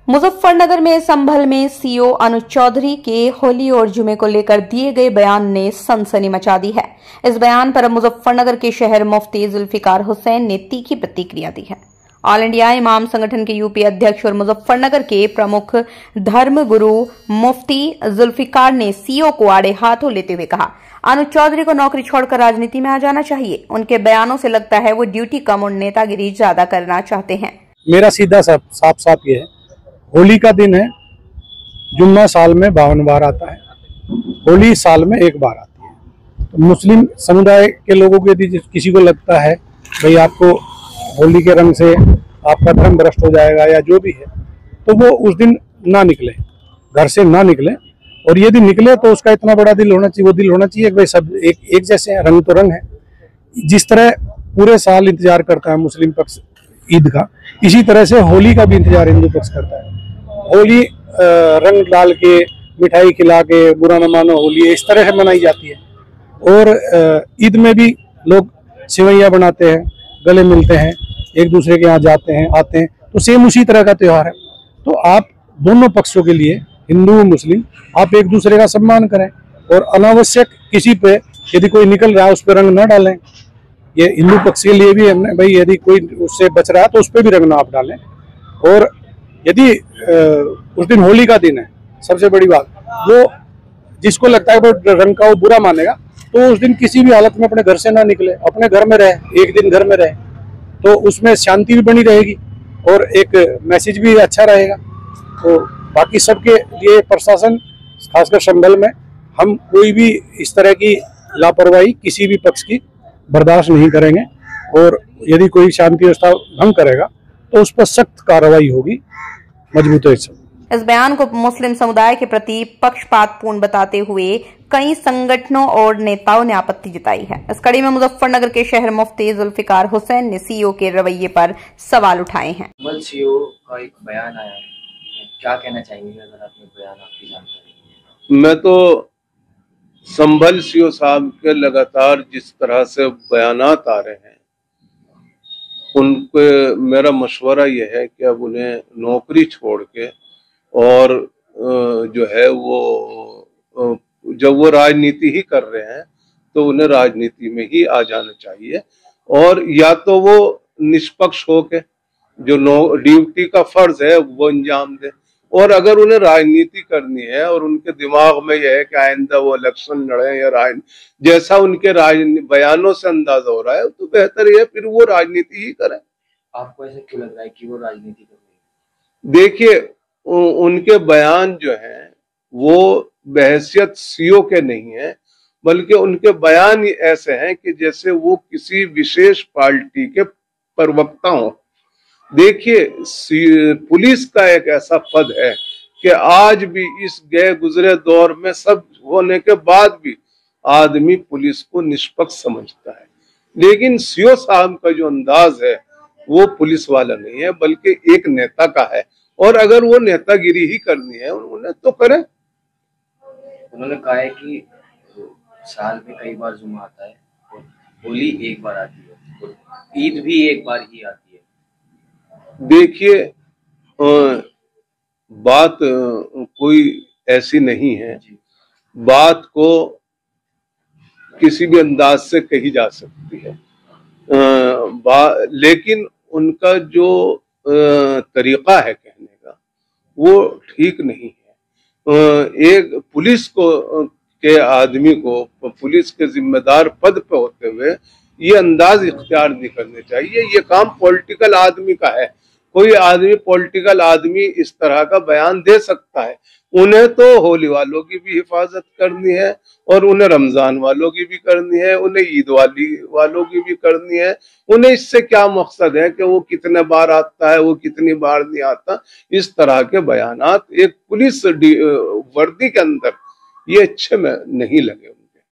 मुजफ्फरनगर में संभल में सीओ अनुज चौधरी के होली और जुमे को लेकर दिए गए बयान ने सनसनी मचा दी है। इस बयान पर मुजफ्फरनगर के शहर मुफ्ती जुल्फिकार हुसैन ने तीखी प्रतिक्रिया दी है। ऑल इंडिया इमाम संगठन के यूपी अध्यक्ष और मुजफ्फरनगर के प्रमुख धर्म गुरु मुफ्ती जुल्फिकार ने सीओ को आड़े हाथों लेते हुए कहा, अनुज चौधरी को नौकरी छोड़कर राजनीति में आ जाना चाहिए। उनके बयानों से लगता है वो ड्यूटी कम और नेतागिरी ज्यादा करना चाहते हैं। मेरा सीधा साफ ये है, होली का दिन है, जुम्मा साल में 52 बार आता है, होली साल में एक बार आती है। तो मुस्लिम समुदाय के लोगों को यदि किसी को लगता है भाई आपको होली के रंग से आपका धर्म भ्रष्ट हो जाएगा या जो भी है, तो वो उस दिन ना निकले, घर से ना निकले। और यदि निकले तो उसका इतना बड़ा दिल होना चाहिए, वो दिल होना चाहिए कि भाई सब एक जैसे हैं, रंग तो रंग है। जिस तरह पूरे साल इंतजार करता है मुस्लिम पक्ष ईद का, इसी तरह से होली का भी इंतजार हिंदू पक्ष करता है। होली रंग डाल के, मिठाई खिला के, बुरा न मानो होली, इस तरह से मनाई जाती है। और ईद में भी लोग सेवैयाँ बनाते हैं, गले मिलते हैं, एक दूसरे के यहाँ जाते हैं, आते हैं, तो सेम उसी तरह का त्यौहार है। तो आप दोनों पक्षों के लिए, हिंदू मुस्लिम, आप एक दूसरे का सम्मान करें और अनावश्यक किसी पे यदि कोई निकल रहा है उस पर रंग न डालें। ये हिंदू पक्ष के लिए भी हमने भाई, यदि कोई उससे बच रहा है तो उस पर भी रंग ना आप डालें। और यदि उस दिन होली का दिन है, सबसे बड़ी बात, वो जिसको लगता है वो रंग का वो बुरा मानेगा, तो उस दिन किसी भी हालत में अपने घर से ना निकले, अपने घर में रहे, एक दिन घर में रहे, तो उसमें शांति भी बनी रहेगी और एक मैसेज भी अच्छा रहेगा। तो बाकी सबके लिए प्रशासन, खासकर संभल में, हम कोई भी इस तरह की लापरवाही किसी भी पक्ष की बर्दाश्त नहीं करेंगे। और यदि कोई शांति व्यवस्था भंग करेगा तो उस पर सख्त कार्रवाई होगी, मजबूती से। इस बयान को मुस्लिम समुदाय के प्रति पक्षपातपूर्ण बताते हुए कई संगठनों और नेताओं ने आपत्ति जताई है। इस कड़ी में मुजफ्फरनगर के शहर मुफ्ती जुल्फिकार हुसैन ने सीओ के रवैये पर सवाल उठाए हैं। सीओ का एक बयान आया है, क्या कहना चाहेंगे अगर आपने बयान आपकी जानकारी? मैं तो संभल सीओ साहब के लगातार जिस तरह से बयानात आ रहे हैं, उनके मेरा मशवरा यह है कि अब उन्हें नौकरी छोड़ के और जो है वो जब वो राजनीति ही कर रहे हैं तो उन्हें राजनीति में ही आ जाना चाहिए। और या तो वो निष्पक्ष होके जो ड्यूटी का फर्ज है वो अंजाम दे, और अगर उन्हें राजनीति करनी है और उनके दिमाग में यह है कि आइंदा वो इलेक्शन लड़े या जैसा उनके बयानों से अंदाजा हो रहा है, तो बेहतर है फिर वो राजनीति ही करें। आपको ऐसे क्यों लग रहा है कि वो राजनीति कर रहे हैं? देखिए, उनके बयान जो हैं वो बहैसियत सीओ के नहीं है, बल्कि उनके बयान ऐसे हैं कि जैसे वो किसी विशेष पार्टी के प्रवक्ता हों। देखिए, पुलिस का एक ऐसा पद है कि आज भी इस गए गुजरे दौर में सब होने के बाद भी आदमी पुलिस को निष्पक्ष समझता है। लेकिन सीओ साहब का जो अंदाज है वो पुलिस वाला नहीं है, बल्कि एक नेता का है। और अगर वो नेतागिरी ही करनी है उन्हें तो करें। उन्होंने कहा है कि साल में कई बार जुम्मा आता है और होली एक बार आती है और ईद भी एक बार ही आती है। देखिए, बात कोई ऐसी नहीं है, बात को किसी भी अंदाज से कही जा सकती है, लेकिन उनका जो तरीका है कहने का वो ठीक नहीं है। एक पुलिस के आदमी को पुलिस के जिम्मेदार पद पे होते हुए ये अंदाज इख्तियार नहीं करने चाहिए। ये काम पॉलिटिकल आदमी का है। कोई आदमी, पॉलिटिकल आदमी इस तरह का बयान दे सकता है। उन्हें तो होली वालों की भी हिफाजत करनी है और उन्हें रमजान वालों की भी करनी है, उन्हें ईद वालों की भी करनी है। उन्हें इससे क्या मकसद है कि वो कितने बार आता है, वो कितनी बार नहीं आता। इस तरह के बयानात एक पुलिस वर्दी के अंदर ये अच्छे में नहीं लगे।